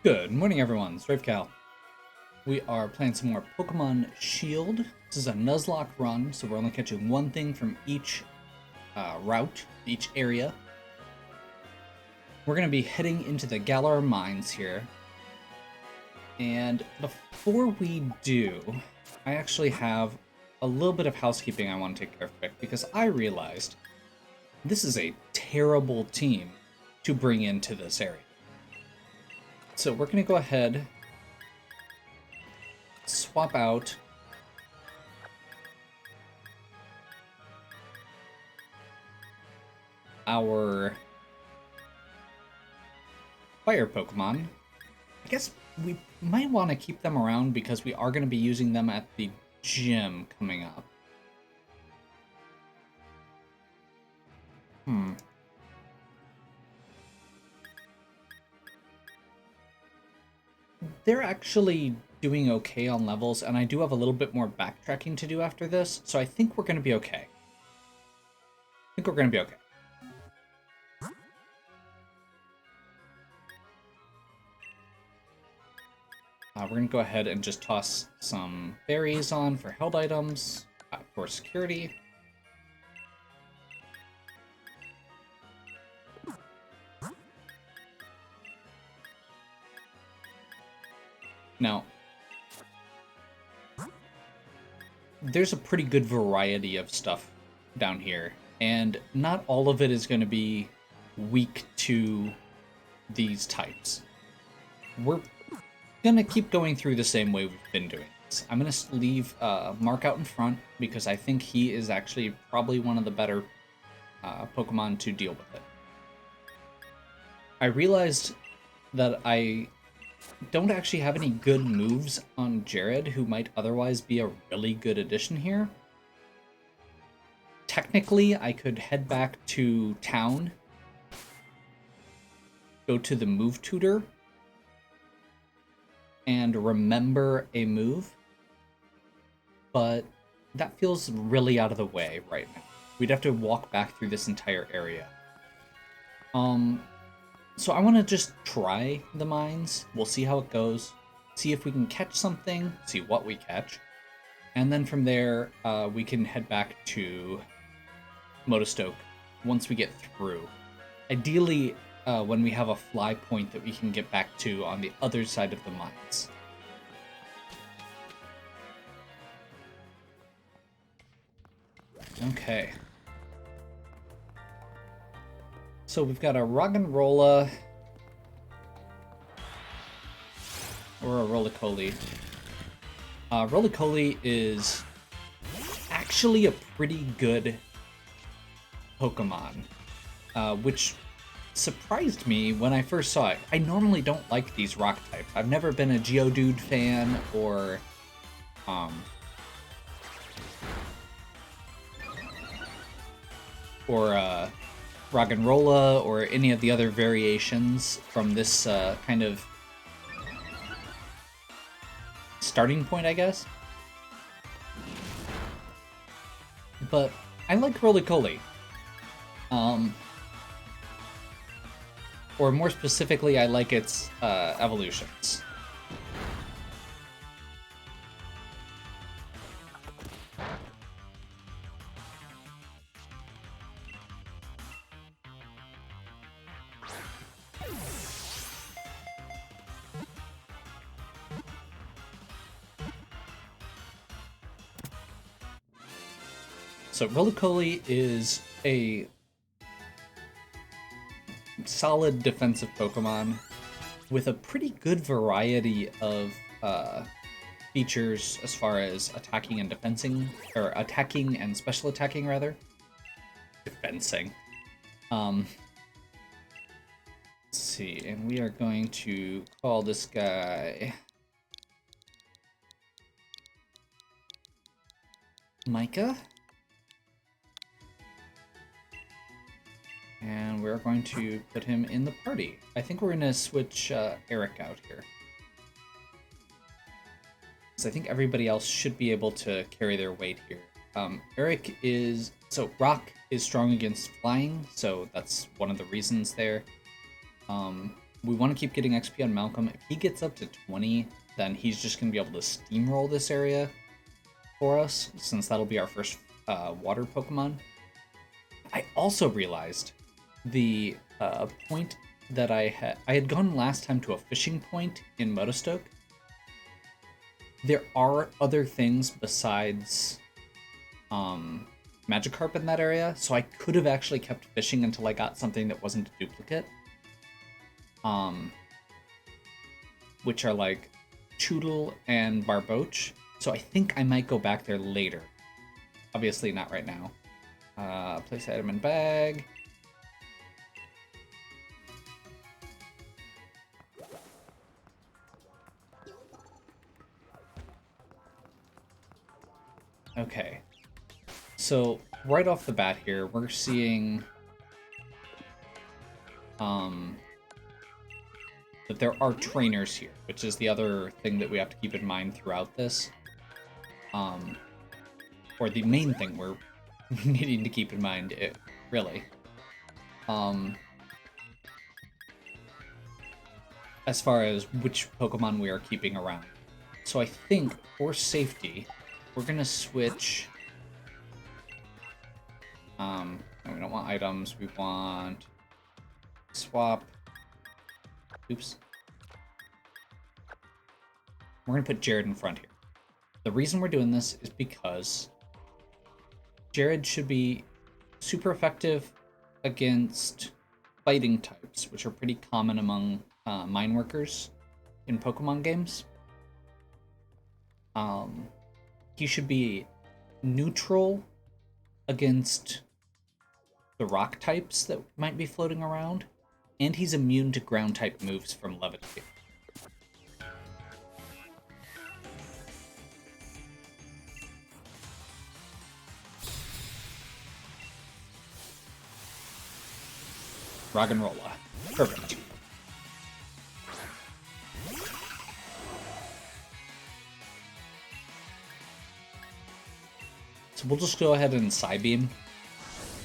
Good morning, everyone. It's Cal. We are playing some more Pokemon Shield. This is a Nuzlocke run, so we're only catching one thing from each route, each area. We're going to be heading into the Galar mines here. And before we do, I actually have a little bit of housekeeping I want to take care of quick, because I realized this is a terrible team to bring into this area. So we're going to go ahead, swap out our fire Pokemon. I guess we might want to keep them around because we are going to be using them at the gym coming up. They're actually doing okay on levels, and I do have a little bit more backtracking to do after this, so I think we're going to be okay. We're going to go ahead and just toss some berries on for held items, for security. Now, there's a pretty good variety of stuff down here, and not all of it is going to be weak to these types. We're going to keep going through the same way we've been doing this. I'm going to leave Mark out in front because I think he is actually probably one of the better Pokemon to deal with it. I realized that I don't actually have any good moves on Jared, who might otherwise be a really good addition here. Technically, I could head back to town, go to the move tutor, and remember a move, but that feels really out of the way right now. We'd have to walk back through this entire area. So I want to just try the mines. We'll see how it goes, see if we can catch something, see what we catch, and then from there, we can head back to Motostoke once we get through. Ideally, when we have a fly point that we can get back to on the other side of the mines. Okay. So we've got a Roggenrola or a Rolycoly. Rolycoly is actually a pretty good Pokemon, which surprised me when I first saw it. I normally don't like these rock types. I've never been a Geodude fan or Roggenrola or any of the other variations from this kind of starting point, I guess. But I like Rolycoly. Or more specifically, I like its evolutions. So Rolycoly is a solid defensive Pokemon with a pretty good variety of features as far as attacking and defensing, or attacking and special attacking rather. Defensing. Let's see, and we are going to call this guy Micah. And we're going to put him in the party. I think we're going to switch Eric out here. Because I think everybody else should be able to carry their weight here. Eric is... So, Rock is strong against flying, so that's one of the reasons there. we want to keep getting XP on Malcolm. If he gets up to 20, then he's just going to be able to steamroll this area for us, since that'll be our first water Pokemon. I also realized the point that I had gone last time to a fishing point in Motostoke. There are other things besides Magikarp in that area, so I could have actually kept fishing until I got something that wasn't a duplicate. Which are like Choodle and Barboach. So I think I might go back there later. Obviously not right now. Place item in bag. Okay. So right off the bat here, we're seeing that there are trainers here, which is the other thing that we have to keep in mind throughout this. Or the main thing we're needing to keep in mind, really. As far as which Pokemon we are keeping around. So I think, for safety, we're gonna switch... no, we don't want items, we want... swap... Oops. We're gonna put Jared in front here. The reason we're doing this is because Jared should be super effective against fighting types, which are pretty common among mine workers in Pokemon games. He should be neutral against the rock types that might be floating around, and he's immune to ground type moves from Levitate. Roggenrola. Perfect. So we'll just go ahead and Psybeam.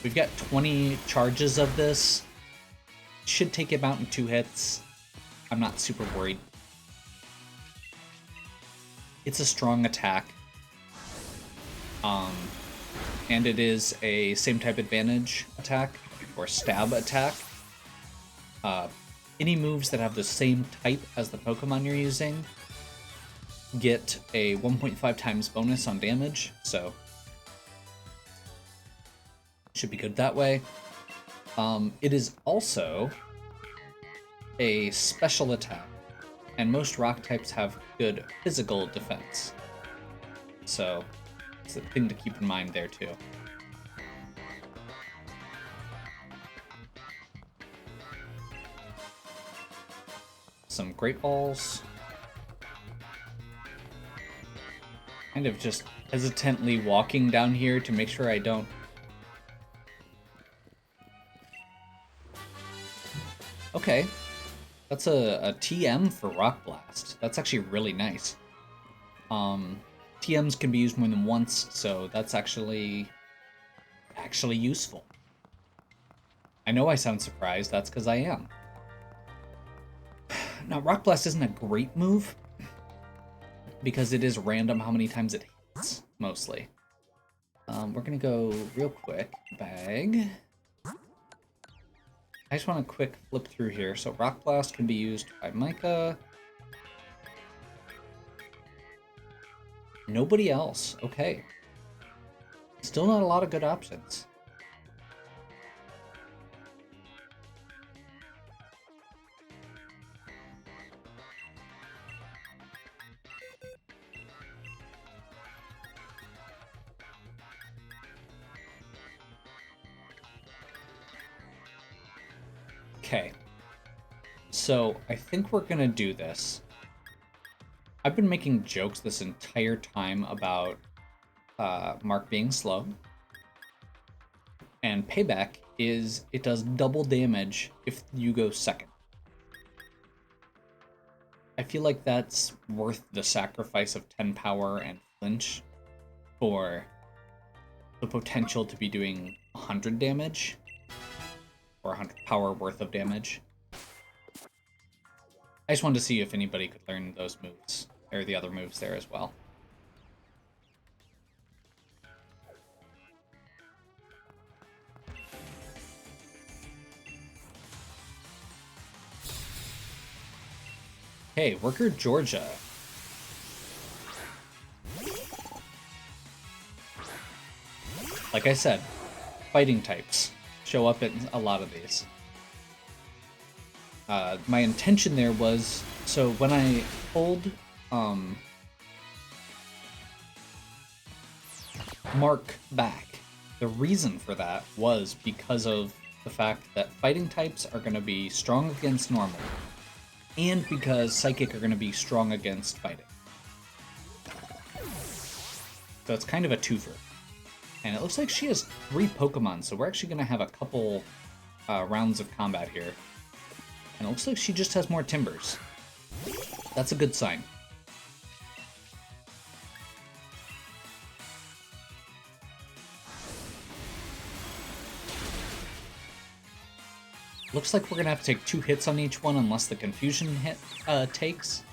We've got 20 charges of this. Should take him out in 2 hits. I'm not super worried. It's a strong attack. And it is a same type advantage attack, or stab attack. Any moves that have the same type as the Pokemon you're using get a 1.5 times bonus on damage, so should be good that way. It is also a special attack, and most rock types have good physical defense, so it's a thing to keep in mind there too. Some Great Balls. Kind of just hesitantly walking down here to make sure I don't... Okay. That's a TM for Rock Blast. That's actually really nice. TMs can be used more than once, so that's actually useful. I know I sound surprised, that's because I am. Now, Rock Blast isn't a great move, because it is random how many times it hits, mostly. We're gonna go real quick. Bag. I just want to quick flip through here. So Rock Blast can be used by Micah. Nobody else. Okay. Still not a lot of good options. Okay, so I think we're gonna do this. I've been making jokes this entire time about Mark being slow, and payback is it does double damage if you go second. I feel like that's worth the sacrifice of 10 power and flinch for the potential to be doing 100 damage. Or 100 power worth of damage. I just wanted to see if anybody could learn those moves, or the other moves there as well. Hey, Worker Georgia. Like I said, fighting types show up in a lot of these. My intention there was, so when I pulled Mark back, the reason for that was because of the fact that fighting types are going to be strong against normal, and because psychic are going to be strong against fighting. So it's kind of a twofer. And it looks like she has 3 Pokemon, so we're actually going to have a couple rounds of combat here. And it looks like she just has more Timbers. That's a good sign. Looks like we're going to have to take 2 hits on each one unless the confusion hit takes.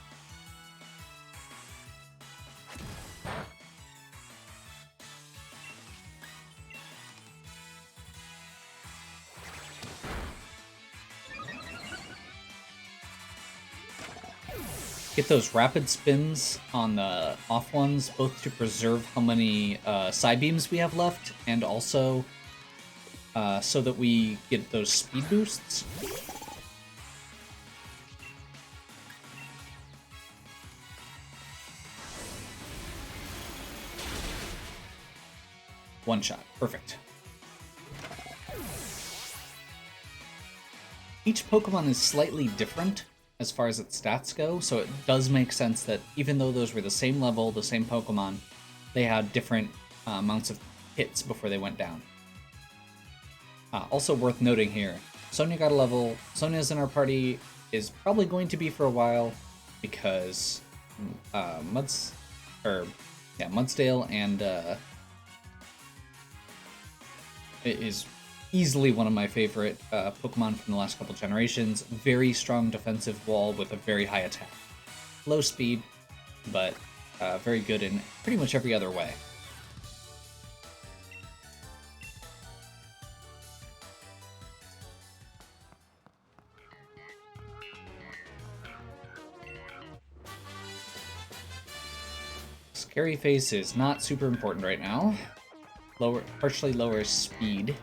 Get those rapid spins on the off ones, both to preserve how many side beams we have left, and also so that we get those speed boosts. One shot. Perfect. Each Pokemon is slightly different as far as its stats go, so it does make sense that even though those were the same level, the same Pokemon, they had different amounts of hits before they went down. Also worth noting here, Sonia got a level. Sonia's in our party is probably going to be for a while because Mudsdale and it is easily one of my favorite Pokemon from the last couple generations. Very strong defensive wall with a very high attack. Low speed, but very good in pretty much every other way. Scary Face is not super important right now. Partially lower speed.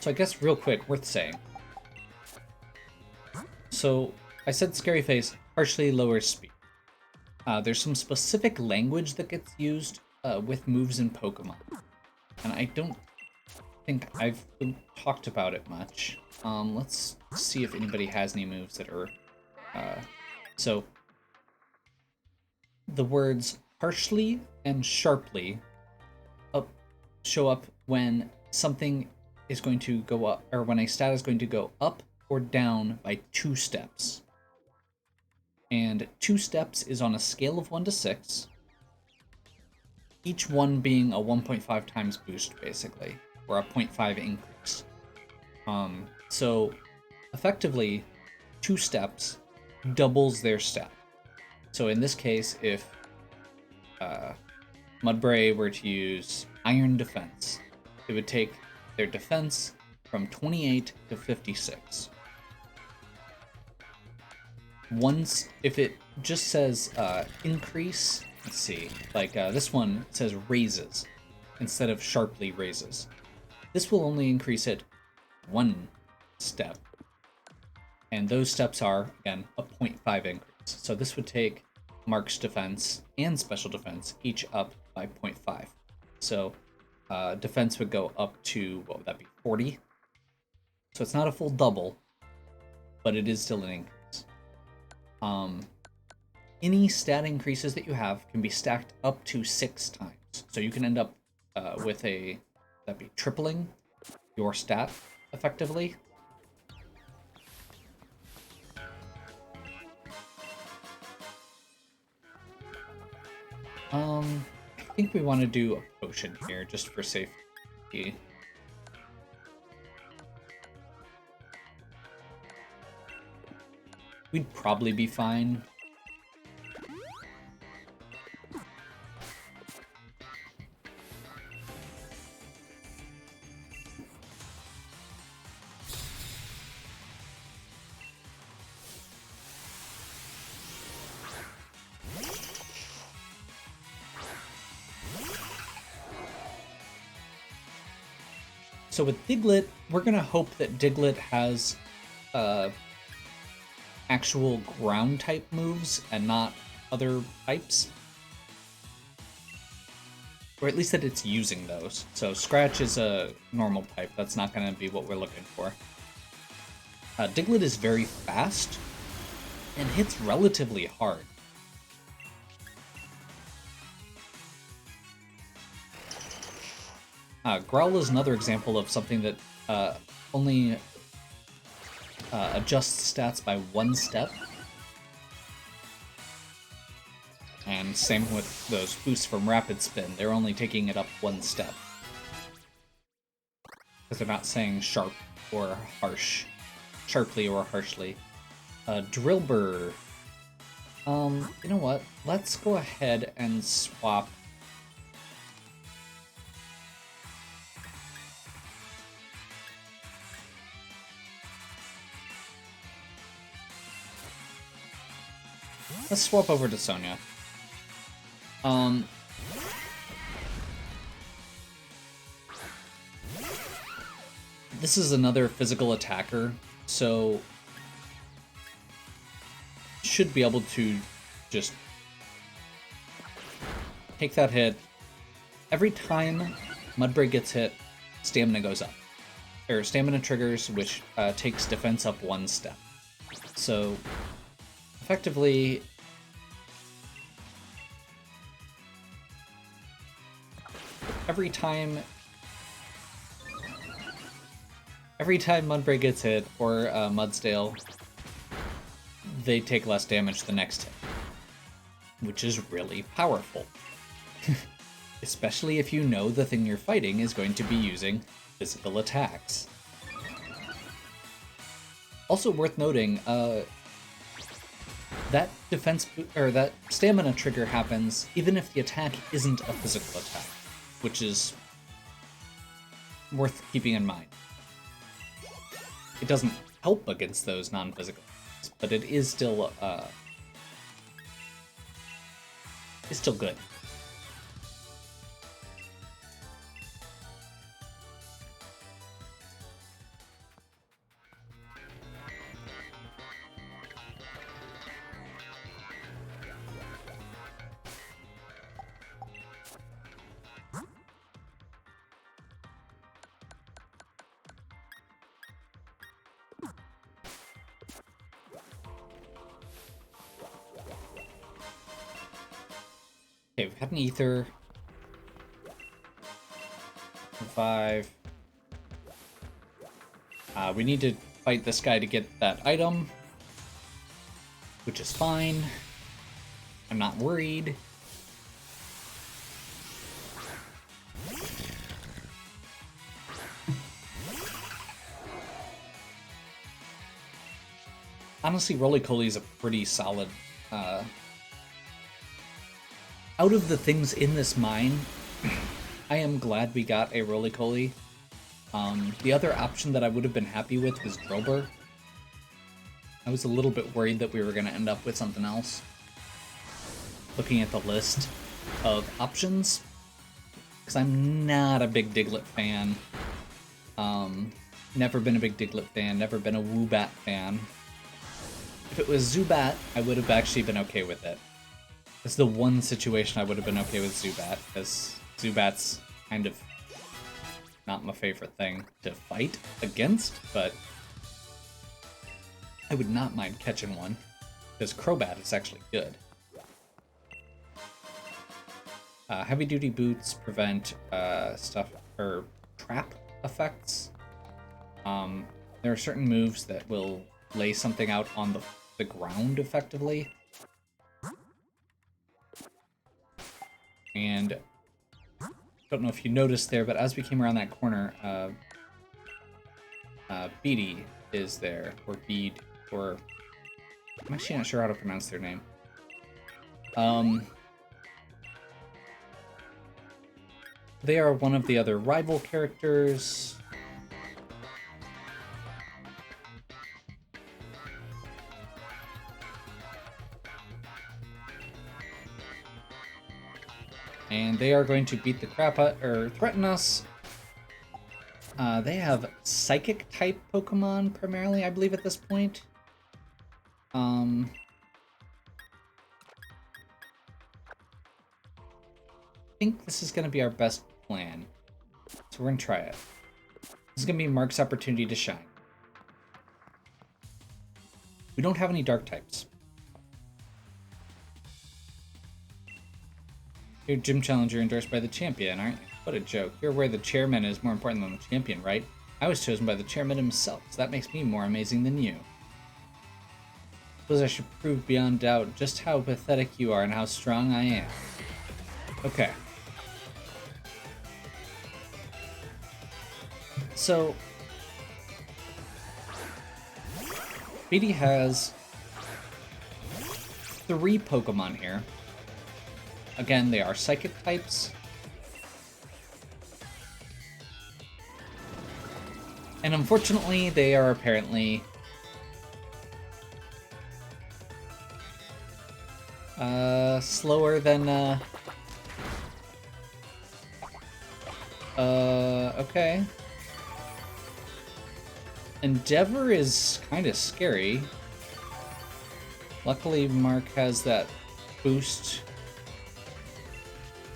So I guess real quick, worth saying. So I said Scary Face, partially lower speed. There's some specific language that gets used with moves in Pokemon. And I don't think I've talked about it much. Let's see if anybody has any moves that are... So the words harshly and sharply show up when something is going to go up, or when a stat is going to go up or down by 2 steps. And 2 steps is on a scale of 1 to 6, each one being a 1.5 times boost, basically, or a 0.5 increase. So effectively, 2 steps doubles their step. So in this case, if Mudbray were to use Iron Defense, it would take their defense from 28 to 56. Once, if it just says increase, let's see, like this one says raises instead of sharply raises. This will only increase it 1 step. And those steps are, again, a 0.5 increase. So this would take Mark's defense and special defense each up by 0.5. So defense would go up to, what would that be, 40? So it's not a full double, but it is still an increase. Any stat increases that you have can be stacked up to 6 times. So you can end up with that'd be tripling your stat, effectively. I think we want to do a potion here, just for safety. We'd probably be fine. So with Diglett, we're gonna hope that Diglett has actual ground type moves and not other types. Or at least that it's using those. So Scratch is a normal type, that's not gonna be what we're looking for. Diglett is very fast and hits relatively hard. Growl is another example of something that only adjusts stats by 1 step. And same with those boosts from Rapid Spin, they're only taking it up 1 step. Because they're not saying sharp or harsh. Sharply or harshly. Drillbur. You know what? Let's go ahead and swap. Let's swap over to Sonya. This is another physical attacker, so should be able to just take that hit. Every time Mudbray gets hit, stamina goes up. Or stamina triggers, which takes defense up 1 step. So effectively, every time Mudbray gets hit, or Mudsdale, they take less damage the next hit. Which is really powerful. Especially if you know the thing you're fighting is going to be using physical attacks. Also worth noting, that that stamina trigger happens even if the attack isn't a physical attack, which is worth keeping in mind. It doesn't help against those non-physical attacks, but it is still good. Okay, we've got an Ether. 5. We need to fight this guy to get that item, which is fine. I'm not worried. Honestly, Roly-Coly is a pretty solid... Out of the things in this mine, I am glad we got a Roly-Coly. The other option that I would have been happy with was Drillbur. I was a little bit worried that we were going to end up with something else. Looking at the list of options, because I'm not a big Diglett fan. Never been a big Diglett fan, never been a Woobat fan. If it was Zubat, I would have actually been okay with it. It's the one situation I would have been okay with Zubat, because Zubat's kind of not my favorite thing to fight against, but I would not mind catching one, because Crobat is actually good. Heavy-duty boots prevent trap effects. There are certain moves that will lay something out on the ground effectively. And don't know if you noticed there, but as we came around that corner, Beatty is there, or Bede, or I'm actually not sure how to pronounce their name. They are one of the other rival characters. And they are going to beat the crap out, or threaten us. They have Psychic-type Pokemon, primarily, I believe, at this point. I think this is going to be our best plan. So we're going to try it. This is going to be Mark's opportunity to shine. We don't have any Dark types. You're Gym Challenger endorsed by the champion, aren't you? What a joke. You're where the chairman is more important than the champion, right? I was chosen by the chairman himself, so that makes me more amazing than you. Suppose I should prove beyond doubt just how pathetic you are and how strong I am. Okay. So, Beatty has 3 Pokemon here. Again, they are Psychic types. And unfortunately, they are apparently slower than okay. Endeavor is kind of scary. Luckily, Mark has that boost.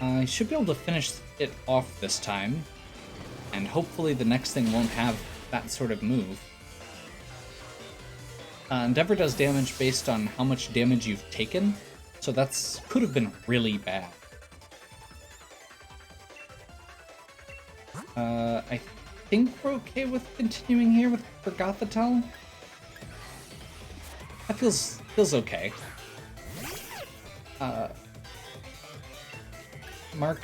I should be able to finish it off this time, and hopefully the next thing won't have that sort of move. Endeavor does damage based on how much damage you've taken, so that's could have been really bad. I think we're okay with continuing here with Gothitelle. That feels okay. Mark.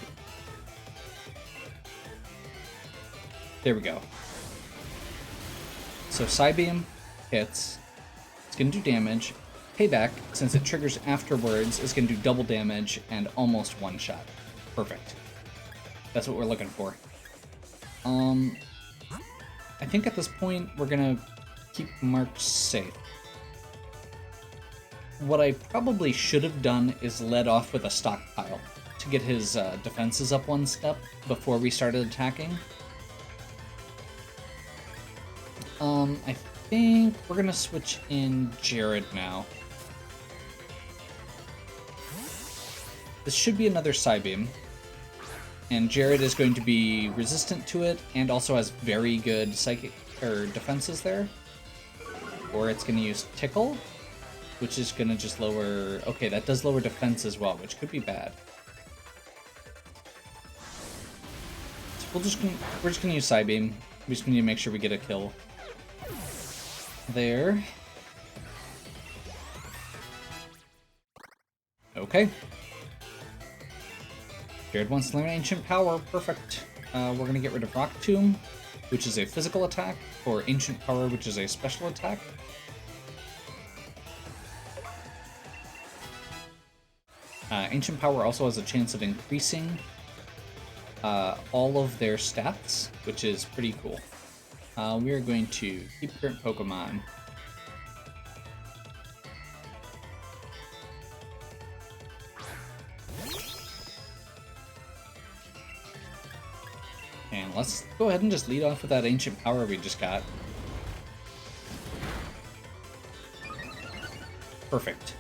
There we go. So Psybeam hits. It's going to do damage. Payback, since it triggers afterwards, is going to do double damage and almost one shot. Perfect. That's what we're looking for. I think at this point we're going to keep Mark safe. What I probably should have done is led off with a stockpile to get his defenses up one step before we started attacking. I think we're gonna switch in Jared now. This should be another Psybeam, and Jared is going to be resistant to it and also has very good psychic or defenses there. Or it's gonna use Tickle, which is gonna just lower. Okay, that does lower defense as well, which could be bad. So we're just gonna use Psybeam. We just need to make sure we get a kill there. Okay. Jared wants to learn Ancient Power. Perfect. We're going to get rid of Rock Tomb, which is a physical attack, or Ancient Power, which is a special attack. Ancient Power also has a chance of increasing all of their stats, which is pretty cool. We are going to keep current Pokemon. And let's go ahead and just lead off with that Ancient Power we just got. Perfect.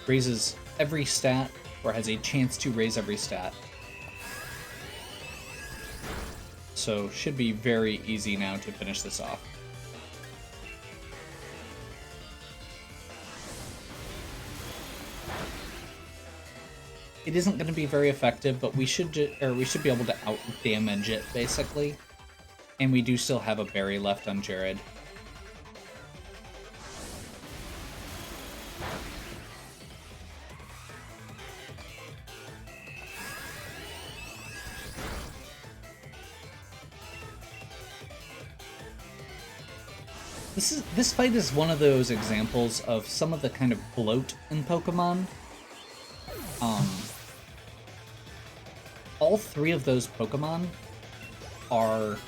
Raises every stat, or has a chance to raise every stat. So should be very easy now to finish this off. It isn't going to be very effective, but we should be able to out damage it basically. And we do still have a berry left on Jared. This fight is one of those examples of some of the kind of bloat in Pokemon. All three of those Pokemon are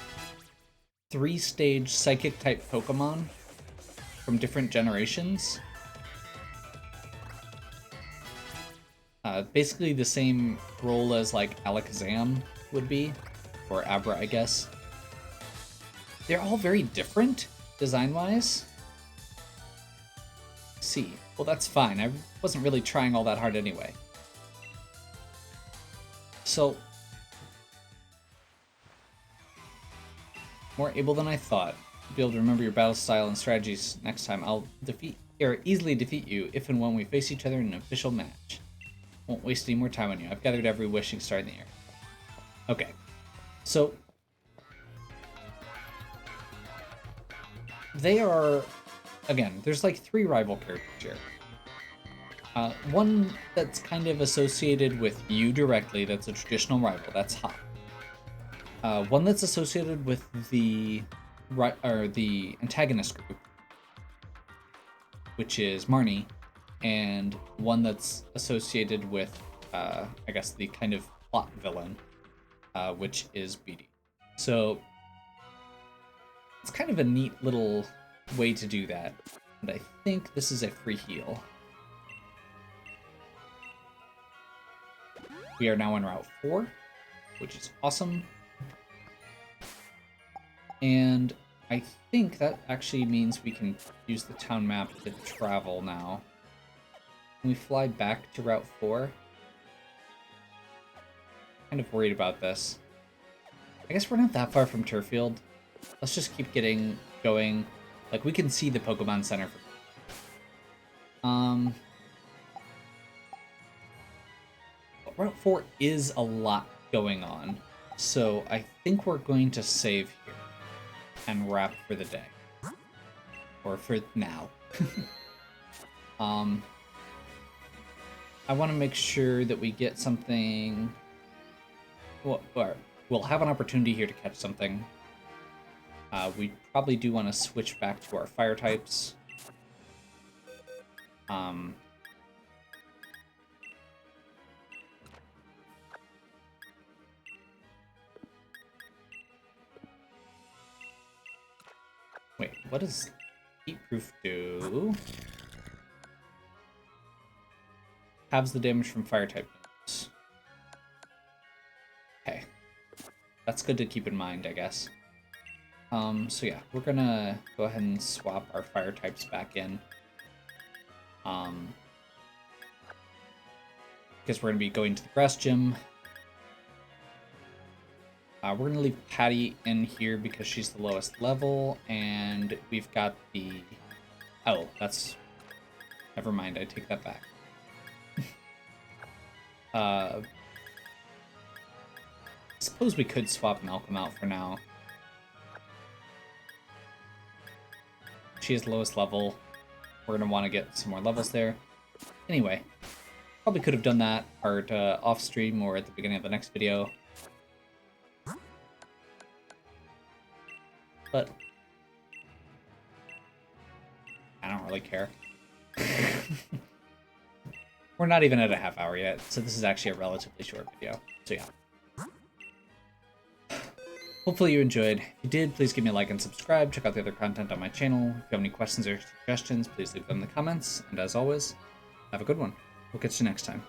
3-stage Psychic-type Pokemon from different generations. Basically the same role as, like, Alakazam would be, or Abra, I guess. They're all very different, design-wise. See, well, that's fine. I wasn't really trying all that hard anyway. So, more able than I thought. You'll be able to remember your battle style and strategies next time. I'll easily defeat you if and when we face each other in an official match. Won't waste any more time on you. I've gathered every wishing star in the air. Okay, so they are, again, there's like 3 rival characters here. One that's kind of associated with you directly, that's a traditional rival, that's Hop. One that's associated with the antagonist group, which is Marnie, and one that's associated with, I guess, the kind of plot villain, which is BD. So it's kind of a neat little way to do that, and I think this is a free heal. We are now on Route 4, which is awesome. And I think that actually means we can use the town map to travel now. Can we fly back to Route 4? Kind of worried about this. I guess we're not that far from Turffield. Let's just keep going. Like, we can see the Pokemon Center. Route 4 is a lot going on, so I think we're going to save here and wrap for the day. Or for now. I want to make sure that we get something. Well, we'll have an opportunity here to catch something. We probably do want to switch back to our fire types. Wait, what does Heat Proof do? Halves the damage from fire type moves. Okay. That's good to keep in mind, I guess. So yeah, we're gonna go ahead and swap our fire types back in. Because we're gonna be going to the grass gym. We're going to leave Patty in here because she's the lowest level, and we've got the... Oh, that's... Never mind, I take that back. Suppose we could swap Malcolm out for now. She is lowest level. We're going to want to get some more levels there. Anyway, probably could have done that part off-stream or at the beginning of the next video. But I don't really care. We're not even at a half hour yet, so this is actually a relatively short video. So yeah. Hopefully you enjoyed. If you did, please give me a like and subscribe. Check out the other content on my channel. If you have any questions or suggestions, please leave them in the comments. And as always, have a good one. We'll catch you next time.